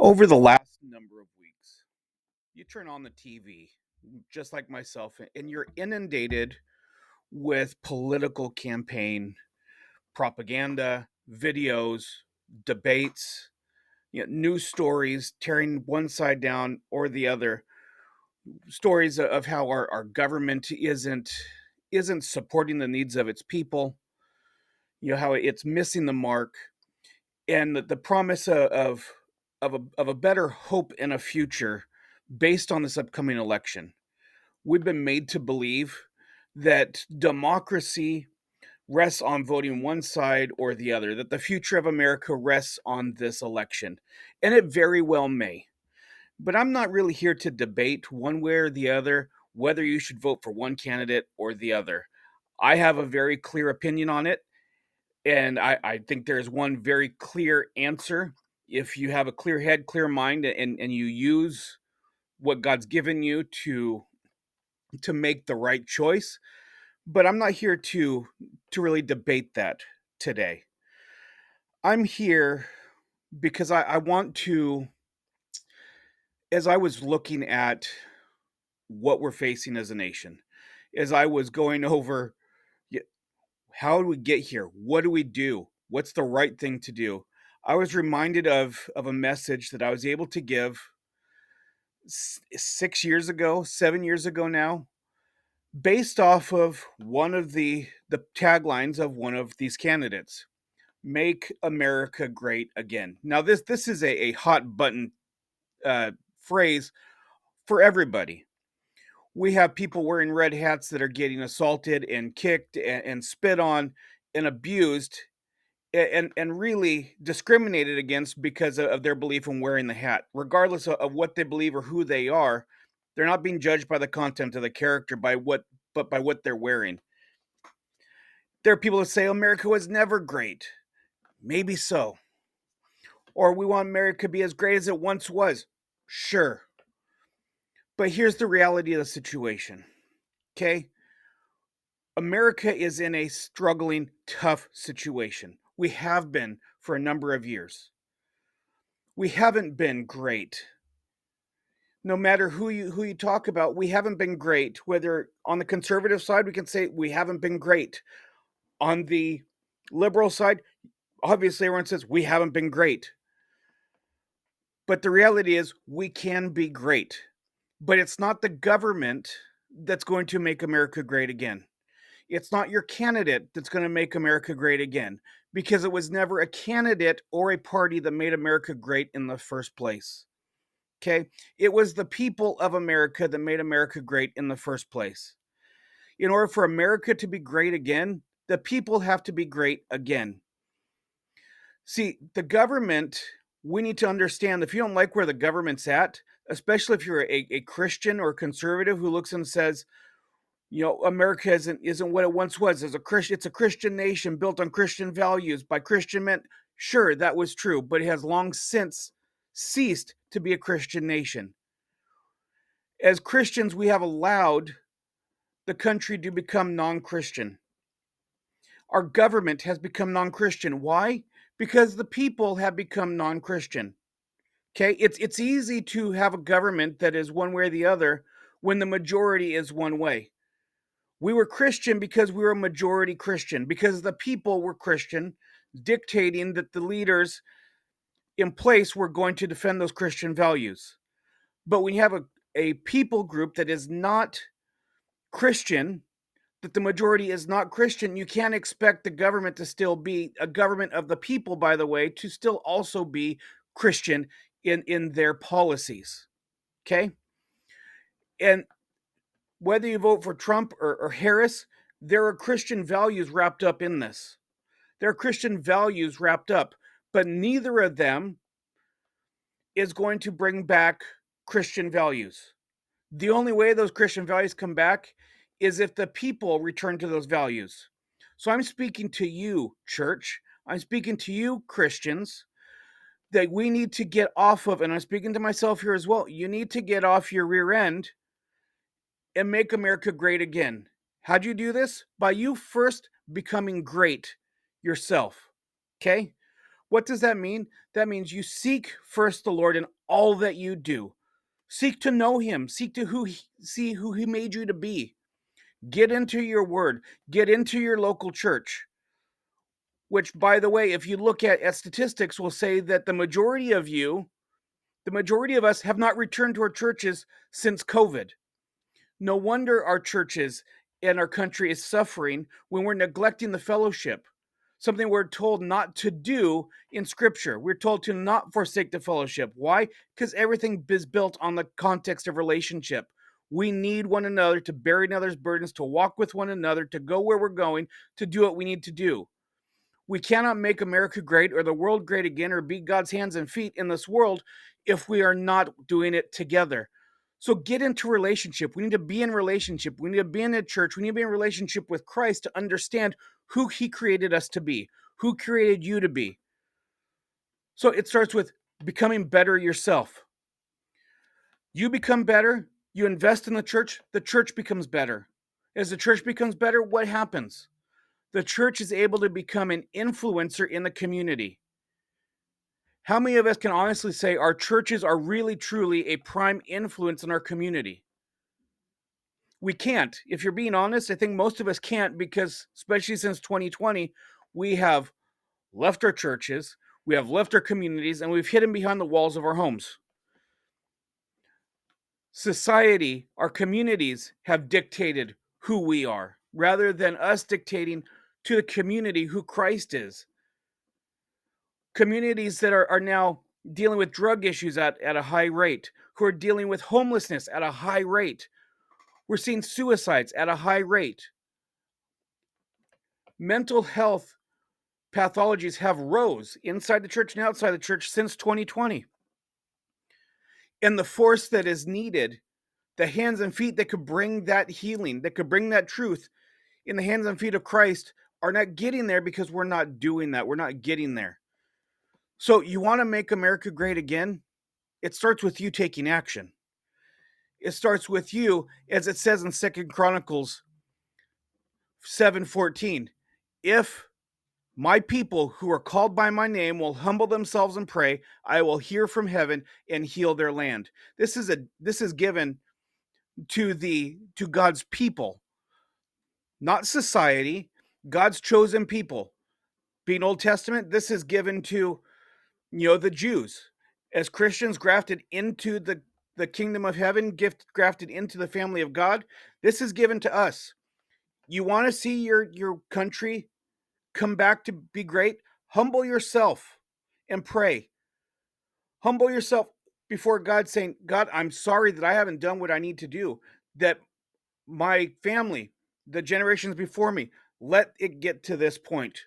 Over the last number of weeks, you turn on the TV, just like myself, and you're inundated with political campaign propaganda, videos, debates, news stories tearing one side down or the other, stories of how our government isn't supporting the needs of its people, how it's missing the mark, and the promise of a better hope and a future based on this upcoming election. We've been made to believe that democracy rests on voting one side or the other, that the future of America rests on this election. And it very well may. But I'm not really here to debate one way or the other whether you should vote for one candidate or the other. I have a very clear opinion on it, and I think there's one very clear answer. If you have a clear head, clear mind, and you use what God's given you to make the right choice. But I'm not here to really debate that today. I'm here because I want to, as I was looking at what we're facing as a nation, as I was going over y- how do we get here? What do we do? What's the right thing to do? I was reminded of a message that I was able to give 6 years ago, 7 years ago now, based off of one of the taglines of one of these candidates. Make America great again. Now this is a hot button uh, phrase for everybody. We have people wearing red hats that are getting assaulted and kicked and spit on and abused and really discriminated against because of their belief in wearing the hat, regardless of what they believe or who they are. They're not being judged by the content of the character, but by what they're wearing. There are people that say America was never great. Maybe so. Or we want America to be as great as it once was. Sure. But here's the reality of the situation. Okay? America is in a struggling, tough situation. We have been for a number of years. We haven't been great. No matter who you talk about, we haven't been great. Whether on the conservative side, we can say we haven't been great. On the liberal side, obviously everyone says we haven't been great. But the reality is we can be great. But it's not the government that's going to make America great again. It's not your candidate that's going to make America great again, because it was never a candidate or a party that made America great in the first place. Okay? It was the people of America that made America great in the first place. In order for America to be great again, the people have to be great again. See, the government, we need to understand, if you don't like where the government's at, especially if you're a Christian or conservative who looks and says, America isn't what it once was. It's a Christian nation built on Christian values by Christian men. Sure, that was true, but it has long since ceased to be a Christian nation. As Christians, we have allowed the country to become non-Christian. Our government has become non-Christian. Why? Because the people have become non-Christian. Okay, it's easy to have a government that is one way or the other when the majority is one way. We were Christian because we were a majority Christian, because the people were Christian, dictating that the leaders in place were going to defend those Christian values. But when you have a people group that is not Christian, that the majority is not Christian, you can't expect the government to still be a government of the people, by the way, to still also be Christian in their policies. Okay? And whether you vote for Trump or Harris, there are Christian values wrapped up in this. There are Christian values wrapped up, but neither of them is going to bring back Christian values. The only way those Christian values come back is if the people return to those values. So I'm speaking to you, church. I'm speaking to you, Christians, that we need to get off of, and I'm speaking to myself here as well. You need to get off your rear end and make America great again. How do you do this? By you first becoming great yourself. Okay? What does that mean? That means you seek first the Lord in all that you do. Seek to know him. Seek to see who he made you to be. Get into your word. Get into your local church. Which, by the way, if you look at statistics, will say that the majority of us have not returned to our churches since COVID. No wonder our churches and our country is suffering when we're neglecting the fellowship. Something we're told not to do in scripture. We're told to not forsake the fellowship. Why? Because everything is built on the context of relationship. We need one another to bear each other's burdens, to walk with one another, to go where we're going, to do what we need to do. We cannot make America great or the world great again or be God's hands and feet in this world if we are not doing it together. So get into relationship. We need to be in relationship. We need to be in a church. We need to be in relationship with Christ to understand who he created us to be, who created you to be. So it starts with becoming better yourself. You become better, you invest in the church becomes better. As the church becomes better, what happens? The church is able to become an influencer in the community. How many of us can honestly say our churches are really, truly a prime influence in our community? We can't. If you're being honest, I think most of us can't because, especially since 2020, we have left our churches, we have left our communities, and we've hidden behind the walls of our homes. Society, our communities have dictated who we are rather than us dictating to the community who Christ is. Communities that are now dealing with drug issues at a high rate, who are dealing with homelessness at a high rate. We're seeing suicides at a high rate. Mental health pathologies have rose inside the church and outside the church since 2020. And the force that is needed, the hands and feet that could bring that healing, that could bring that truth in the hands and feet of Christ are not getting there because we're not doing that. We're not getting there. So you want to make America great again? It starts with you taking action. It starts with you, as it says in 2 Chronicles 7:14. If my people who are called by my name will humble themselves and pray, I will hear from heaven and heal their land. This is given to God's people, not society, God's chosen people. Being Old Testament, this is given to the Jews. As Christians grafted into the kingdom of heaven, grafted into the family of God, this is given to us. You want to see your country come back to be great? Humble yourself and pray. Humble yourself before God, saying, God, I'm sorry that I haven't done what I need to do, that my family, the generations before me, let it get to this point.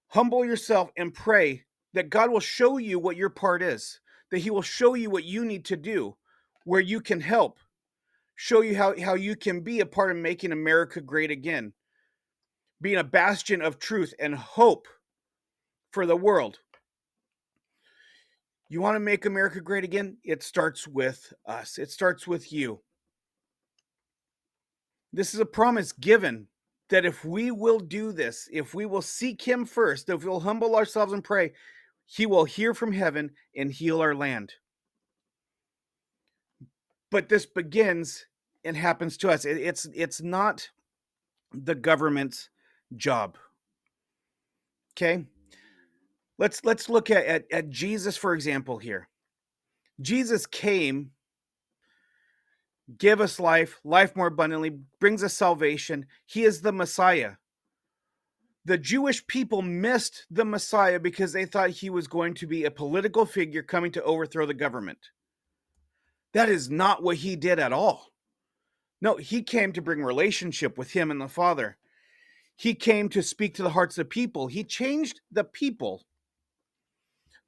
Humble yourself and pray that God will show you what your part is, that he will show you what you need to do, where you can help, show you how you can be a part of making America great again, being a bastion of truth and hope for the world. You want to make America great again? It starts with us. It starts with you. This is a promise given that if we will do this, if we will seek him first, if we'll humble ourselves and pray, he will hear from heaven and heal our land. But this begins and happens to us. It's not the government's job. Okay? Let's look at Jesus, for example, here. Jesus came, give us life more abundantly, brings us salvation. He is the Messiah. The Jewish people missed the Messiah because they thought he was going to be a political figure coming to overthrow the government. That is not what he did at all. No, he came to bring relationship with him and the Father. He came to speak to the hearts of people. He changed the people,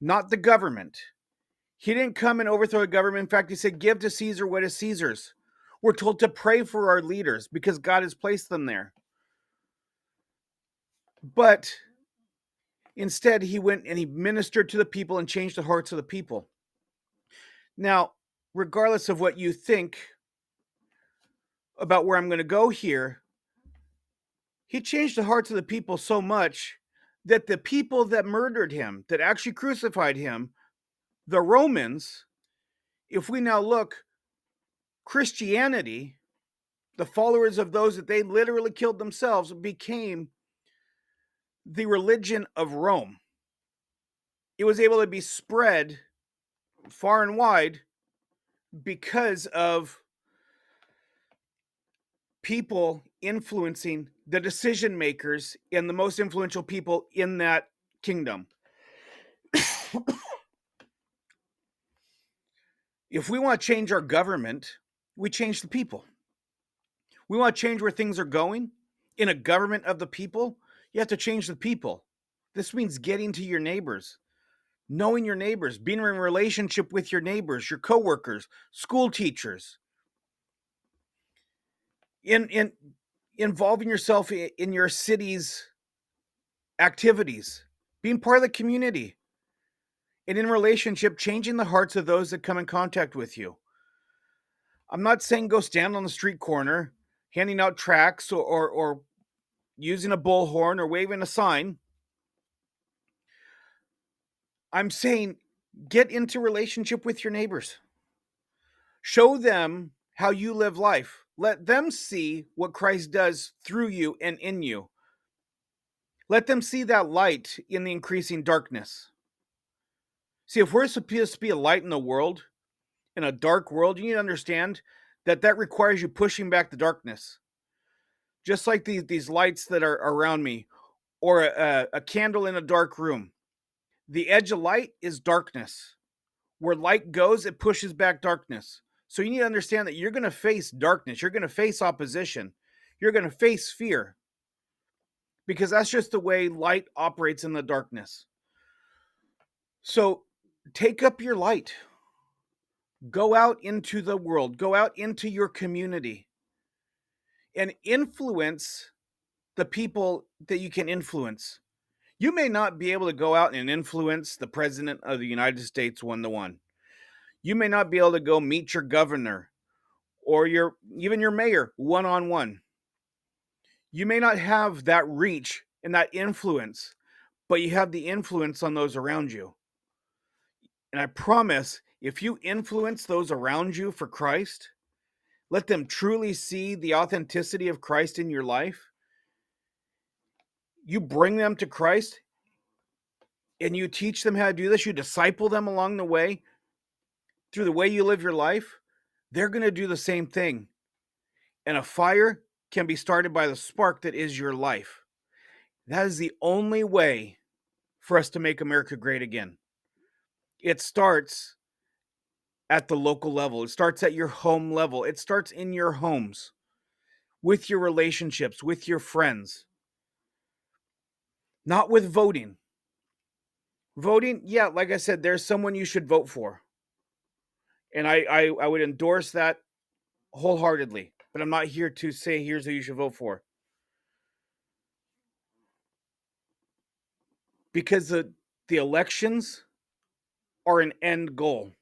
not the government. He didn't come and overthrow the government. In fact, he said, give to Caesar what is Caesar's. We're told to pray for our leaders because God has placed them there. But instead, he went and he ministered to the people and changed the hearts of the people. Now, regardless of what you think about where I'm going to go here, he changed the hearts of the people so much that the people that murdered him, that actually crucified him, the Romans, if we now look, Christianity, the followers of those that they literally killed themselves, became the religion of Rome. It was able to be spread far and wide because of people influencing the decision makers and the most influential people in that kingdom. If we want to change our government, we change the people. We want to change where things are going in a government of the people, you have to change the people. This means getting to your neighbors, knowing your neighbors, being in a relationship with your neighbors, your coworkers, school teachers, in involving yourself in your city's activities, being part of the community, and in relationship, changing the hearts of those that come in contact with you. I'm not saying go stand on the street corner handing out tracts or using a bullhorn or waving a sign. I'm saying get into relationship with your neighbors. Show them how you live life. Let them see what Christ does through you and in you. Let them see that light in the increasing darkness. See, if we're supposed to be a light in the world, in a dark world, you need to understand that that requires you pushing back the darkness. Just like these lights that are around me, or a candle in a dark room. The edge of light is darkness. Where light goes, it pushes back darkness. So you need to understand that you're going to face darkness. You're going to face opposition. You're going to face fear. Because that's just the way light operates in the darkness. So take up your light. Go out into the world. Go out into your community. And influence the people that you can influence. You may not be able to go out and influence the president of the United States one-to-one. You may not be able to go meet your governor or even your mayor one-on-one. You may not have that reach and that influence, but you have the influence on those around you. And I promise, if you influence those around you for Christ, let them truly see the authenticity of Christ in your life, you bring them to Christ and you teach them how to do this, you disciple them along the way through the way you live your life, they're going to do the same thing. And a fire can be started by the spark that is your life. That is the only way for us to make America great again. It starts at the local level. It starts at your home level. It starts in your homes, with your relationships, with your friends. Not with voting. Voting, yeah, like I said, there's someone you should vote for. And I would endorse that wholeheartedly. But I'm not here to say here's who you should vote for. Because the elections are an end goal.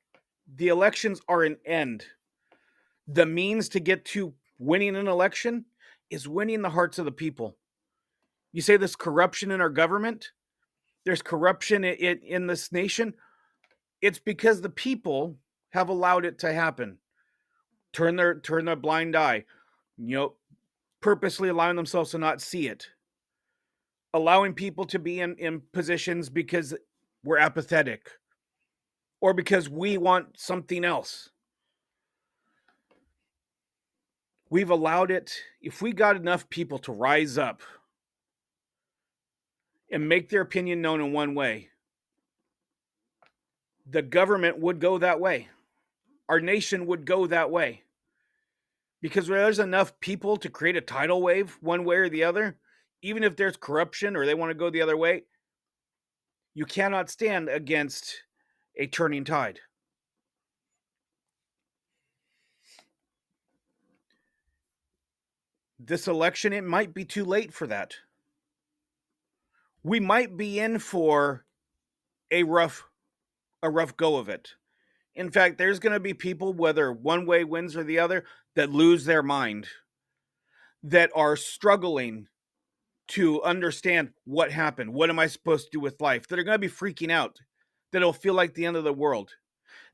The elections are an end. The means to get to winning an election is winning the hearts of the people. You say there's corruption in our government, there's corruption in this nation. It's because the people have allowed it to happen. Turn their blind eye, purposely allowing themselves to not see it. Allowing people to be in positions because we're apathetic or because we want something else. We've allowed it. If we got enough people to rise up and make their opinion known in one way, the government would go that way. Our nation would go that way. Because there's enough people to create a tidal wave one way or the other, even if there's corruption or they want to go the other way, you cannot stand against a turning tide. This election, it might be too late for that. We might be in for a rough go of it. In fact, there's going to be people, whether one way wins or the other, that lose their mind, that are struggling to understand what happened. What am I supposed to do with life? That are going to be freaking out, that it'll feel like the end of the world.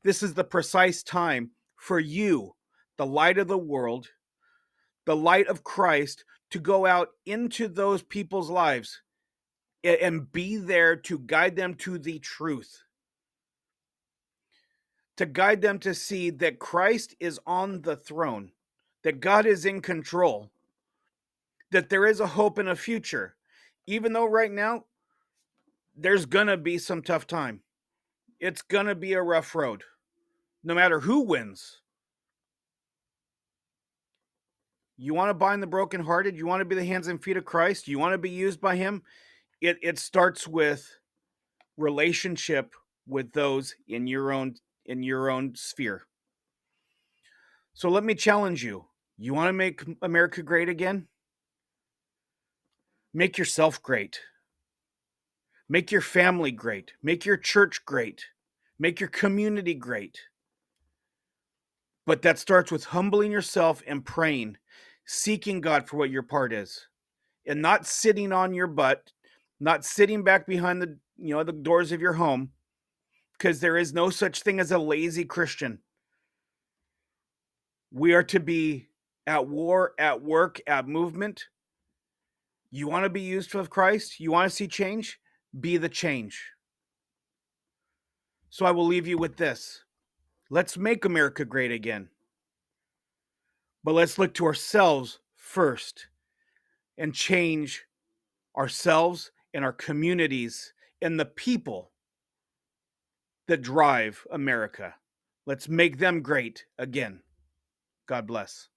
This is the precise time for you, the light of the world, the light of Christ, to go out into those people's lives and be there to guide them to the truth, to guide them to see that Christ is on the throne, that God is in control, that there is a hope and a future. Even though right now there's going to be some tough time, it's going to be a rough road, no matter who wins. You want to bind the brokenhearted? You want to be the hands and feet of Christ? You want to be used by Him? It starts with relationship with those in your own sphere. So let me challenge you. You want to make America great again? Make yourself great. Make your family great. Make your church great. Make your community great. But that starts with humbling yourself and praying, seeking God for what your part is, and not sitting on your butt, not sitting back behind the doors of your home, because there is no such thing as a lazy Christian. We are to be at war, at work, at movement. You want to be used for Christ? You want to see change? Be the change. So I will leave you with this. Let's make America great again. But let's look to ourselves first and change ourselves and our communities and the people that drive America. Let's make them great again. God bless.